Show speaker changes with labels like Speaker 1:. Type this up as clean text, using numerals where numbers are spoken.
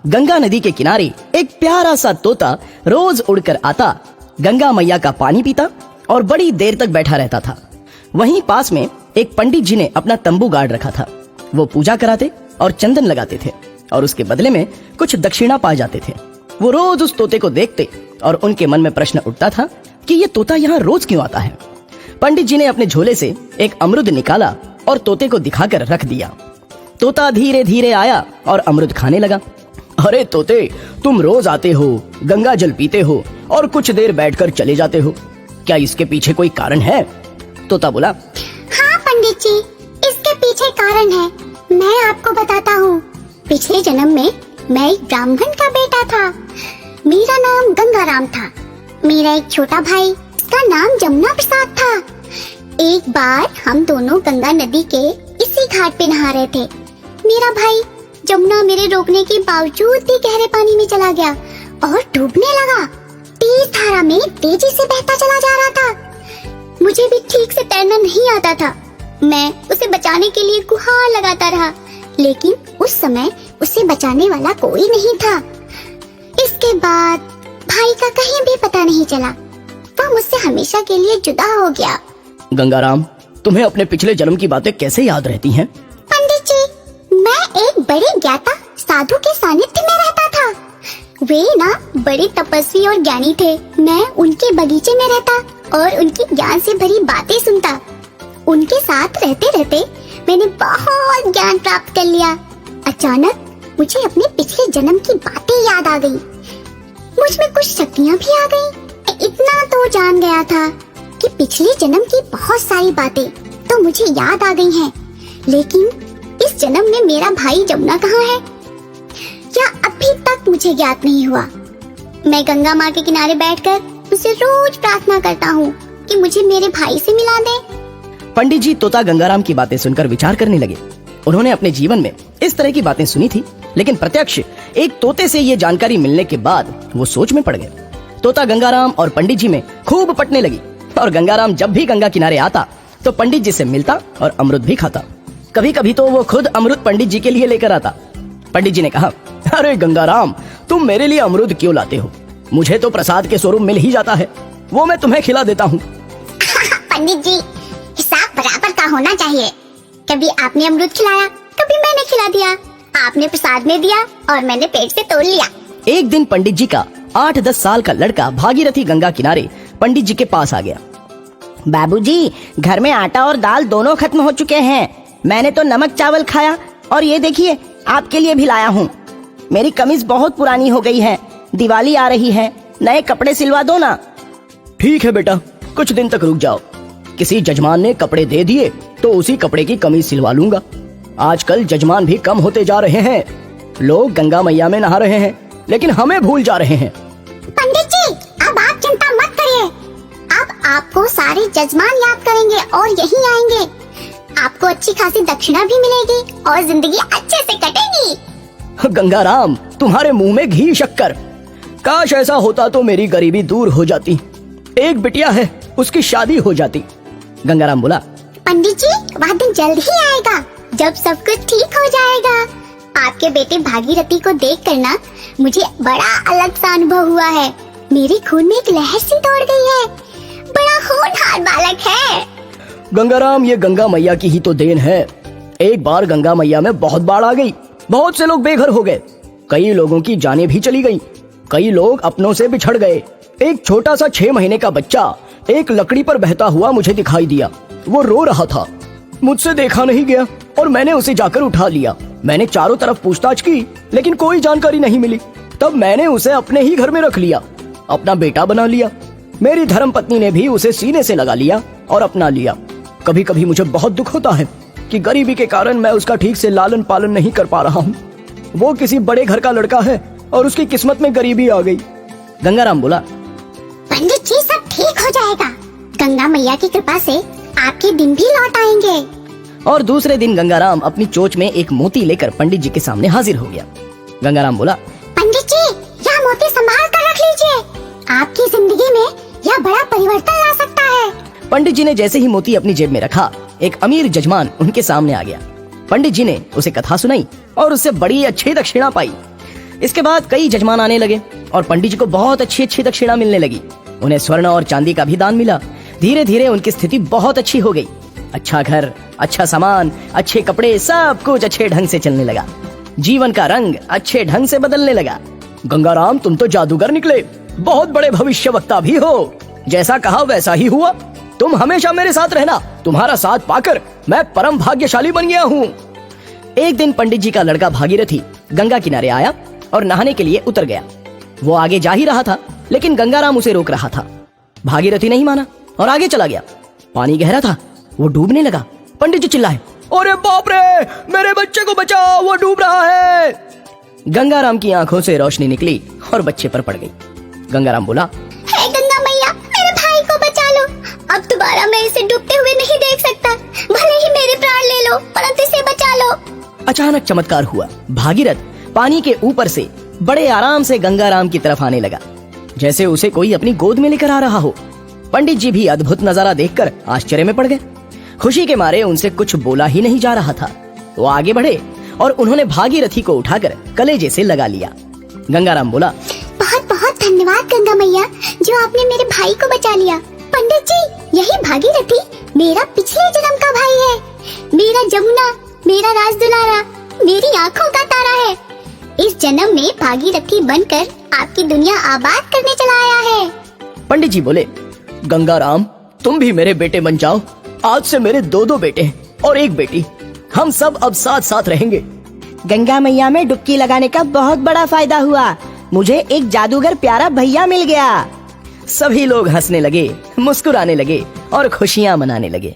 Speaker 1: गंगा नदी के किनारे एक प्यारा सा तोता रोज उड़कर आता, गंगा मैया का पानी पीता और बड़ी देर तक बैठा रहता था। वहीं पास में एक पंडित जी ने अपना तंबू गाड़ रखा था। वो पूजा कराते और चंदन लगाते थे और उसके बदले में कुछ दक्षिणा पा जाते थे। वो रोज उस तोते को देखते और उनके मन में प्रश्न उठता था कि ये तोता यहाँ रोज क्यों आता है। पंडित जी ने अपने झोले से एक अमरुद निकाला और तोते को दिखाकर रख दिया। तोता धीरे धीरे आया और अमरुद खाने लगा। अरे तोते, तुम रोज आते हो, गंगा जल पीते हो और कुछ देर बैठकर चले जाते हो, क्या इसके पीछे कोई कारण है? तोता बोला,
Speaker 2: हाँ पंडित जी, इसके पीछे कारण है। मैं आपको बताता हूँ। पिछले जन्म में मैं एक ब्राह्मण का बेटा था। मेरा नाम गंगाराम था। मेरा एक छोटा भाई, उसका नाम जमुना प्रसाद था। एक बार हम दोनों गंगा नदी के इसी घाट पे नहा रहे थे। मेरा भाई जमुना मेरे रोकने के बावजूद भी गहरे पानी में चला गया और डूबने लगा। तेज धारा में तेजी से बहता चला जा रहा था। मुझे भी ठीक से तैरना नहीं आता था। मैं उसे बचाने के लिए गुहार लगाता रहा, लेकिन उस समय उसे बचाने वाला कोई नहीं था। इसके बाद भाई का कहीं भी पता नहीं चला। वह मुझसे हमेशा के लिए जुदा हो गया।
Speaker 1: गंगाराम, तुम्हें अपने पिछले जन्म की बातें कैसे याद रहती हैं?
Speaker 2: पंडित जी, मैं एक बड़े ज्ञाता साधु के सानिध्य में रहता था। वे ना बड़े तपस्वी और ज्ञानी थे। मैं उनके बगीचे में रहता और उनकी ज्ञान से भरी बातें सुनता। उनके साथ रहते रहते मैंने बहुत ज्ञान प्राप्त कर लिया। अचानक मुझे अपने पिछले जन्म की बातें याद आ गयी। मुझ में कुछ शक्तियाँ भी आ गयी। इतना तो जान गया था कि पिछले जन्म की बहुत सारी बातें तो मुझे याद आ गई हैं, लेकिन इस जन्म में मेरा भाई जमुना कहाँ है, क्या अभी तक मुझे ज्ञात नहीं हुआ। मैं गंगा माँ के किनारे बैठकर उसे रोज प्रार्थना करता हूँ कि मुझे मेरे भाई से मिला दे।
Speaker 1: पंडित जी तोता गंगाराम की बातें सुनकर विचार करने लगे। उन्होंने अपने जीवन में इस तरह की बातें सुनी थी, लेकिन प्रत्यक्ष एक तोते से ये जानकारी मिलने के बाद वो सोच में पड़ गए। तोता गंगाराम और पंडित जी में खूब पटने लगी और गंगाराम जब भी गंगा किनारे आता तो पंडित जी से मिलता और अमरुद भी खाता। कभी कभी तो वो खुद अमरुद पंडित जी के लिए लेकर आता। पंडित जी ने कहा, अरे गंगाराम, तुम मेरे लिए अमरुद क्यों लाते हो? मुझे तो प्रसाद के स्वरूप मिल ही जाता है, वो मैं तुम्हें खिला देता हूँ।
Speaker 2: पंडित जी, हिसाब बराबर का होना चाहिए। कभी आपने अमरुद खिलाया, कभी मैंने खिला दिया। आपने प्रसाद में दिया और मैंने पेट से तोड़ लिया।
Speaker 1: एक दिन पंडित जी का 8-10 साल का लड़का भागीरथी गंगा किनारे पंडित जी के पास आ गया।
Speaker 3: बाबूजी, घर में आटा और दाल दोनों खत्म हो चुके हैं। मैंने तो नमक चावल खाया और ये देखिए आपके लिए भी लाया हूँ। मेरी कमीज बहुत पुरानी हो गई है, दिवाली आ रही है, नए कपड़े सिलवा दो ना।
Speaker 1: ठीक है बेटा, कुछ दिन तक रुक जाओ। किसी जजमान ने कपड़े दे दिए तो उसी कपड़े की कमीज सिलवा लूंगा। आजकल जजमान भी कम होते जा रहे हैं। लोग गंगा मैया में नहा रहे हैं, लेकिन हमें भूल जा रहे हैं।
Speaker 2: पंडित जी, अब आप चिंता मत करिए। अब आपको सारे जजमान याद करेंगे और यहीं आएंगे। आपको अच्छी खासी दक्षिणा भी मिलेगी और जिंदगी अच्छे से कटेगी।
Speaker 1: गंगाराम, तुम्हारे मुंह में घी शक्कर। काश ऐसा होता तो मेरी गरीबी दूर हो जाती। एक बिटिया है, उसकी शादी हो जाती। गंगाराम बोला,
Speaker 2: पंडित जी, वह दिन जल्द ही आएगा जब सब कुछ ठीक हो जाएगा। आपके बेटे भागीरथी को देख कर ना मुझे बड़ा अलग सा अनुभव हुआ है। मेरे खून में एक लहर सी दौड़ गई है। बड़ा होनहार बालक है।
Speaker 1: गंगाराम, ये गंगा मैया की ही तो देन है। एक बार गंगा मैया में बहुत बाढ़ आ गई। बहुत से लोग बेघर हो गए। कई लोगों की जानें भी चली गई। कई लोग अपनों से बिछड़ गए। एक छोटा सा 6 महीने का बच्चा एक लकड़ी पर बहता हुआ मुझे दिखाई दिया। वो रो रहा था। मुझसे देखा नहीं गया और मैंने उसे जाकर उठा लिया। मैंने चारों तरफ पूछताछ की, लेकिन कोई जानकारी नहीं मिली। तब मैंने उसे अपने ही घर में रख लिया, अपना बेटा बना लिया। मेरी धर्मपत्नी ने भी उसे सीने से लगा लिया और अपना लिया। कभी कभी मुझे बहुत दुख होता है कि गरीबी के कारण मैं उसका ठीक से लालन पालन नहीं कर पा रहा हूँ। वो किसी बड़े घर का लड़का है और उसकी किस्मत में गरीबी आ गई। गंगाराम बोला,
Speaker 2: पंडित जी, सब ठीक हो जाएगा। गंगा मैया की कृपा से आपके दिन भी लौट आएंगे।
Speaker 1: और दूसरे दिन गंगाराम अपनी चोंच में एक मोती लेकर पंडित जी के सामने हाजिर हो गया। गंगाराम बोला,
Speaker 2: पंडित जी, यह मोती संभाल कर रख लीजिए। आपकी जिंदगी में यह बड़ा परिवर्तन ला सकता है।
Speaker 1: पंडित जी ने जैसे ही मोती अपनी जेब में रखा, एक अमीर जजमान उनके सामने आ गया। पंडित जी ने उसे कथा सुनाई और उससे बड़ी अच्छी दक्षिणा पाई। इसके बाद कई जजमान आने लगे और पंडित जी को बहुत अच्छी अच्छी दक्षिणा मिलने लगी। उन्हें स्वर्ण और चांदी का भी दान मिला। धीरे धीरे उनकी स्थिति बहुत अच्छी हो गई। अच्छा घर, अच्छा सामान, अच्छे कपड़े, सब कुछ अच्छे ढंग से चलने लगा। जीवन का रंग अच्छे ढंग से बदलने लगा। गंगाराम, तुम तो जादूगर निकले, बहुत बड़े भविष्यवक्ता भी हो। जैसा कहा वैसा ही हुआ। तुम हमेशा मेरे साथ रहना। तुम्हारा साथ पाकर मैं परम भाग्यशाली बन गया हूँ। एक दिन पंडित जी का लड़का भागीरथी गंगा किनारे आया और नहाने के लिए उतर गया। वो आगे जा ही रहा था, लेकिन गंगाराम उसे रोक रहा था। भागीरथी नहीं माना और आगे चला गया। पानी गहरा था, वो डूबने लगा। पंडित जी चिल्लाए, अरे बाप रे, मेरे बच्चे को बचाओ, वो डूब रहा है। गंगाराम की आंखों से रोशनी निकली और बच्चे पर पड़ गई। गंगाराम बोला,
Speaker 2: हे गंगा मैया, मेरे भाई को बचा लो। अब दोबारा मैं इसे डूबते हुए नहीं देख सकता। भले ही मेरे प्राण ले लो, परंतु इसे बचा लो।
Speaker 1: अचानक चमत्कार हुआ। भागीरथ पानी के ऊपर से बड़े आराम से गंगाराम की तरफ आने लगा, जैसे उसे कोई अपनी गोद में लेकर आ रहा हो। पंडित जी भी अद्भुत नजारा देखकर आश्चर्य में पड़ गए। खुशी के मारे उनसे कुछ बोला ही नहीं जा रहा था। वो आगे बढ़े और उन्होंने भागीरथी को उठाकर कलेजे से लगा लिया। गंगाराम बोला,
Speaker 2: बहुत बहुत धन्यवाद गंगा मैया, जो आपने मेरे भाई को बचा लिया। पंडित जी, यही भागीरथी मेरा पिछले जन्म का भाई है। मेरा जमुना, मेरा राज दुलारा, मेरी आँखों का तारा है। इस जन्म में भागीरथी बनकर आपकी दुनिया आबाद करने चला आया है।
Speaker 1: पंडित जी बोले, गंगाराम, तुम भी मेरे बेटे बन जाओ। आज से मेरे दो बेटे हैं और एक बेटी। हम सब अब साथ साथ रहेंगे।
Speaker 3: गंगा मैया में डुबकी लगाने का बहुत बड़ा फायदा हुआ। मुझे एक जादूगर प्यारा भैया मिल गया।
Speaker 1: सभी लोग हंसने लगे, मुस्कुराने लगे और खुशियां मनाने लगे।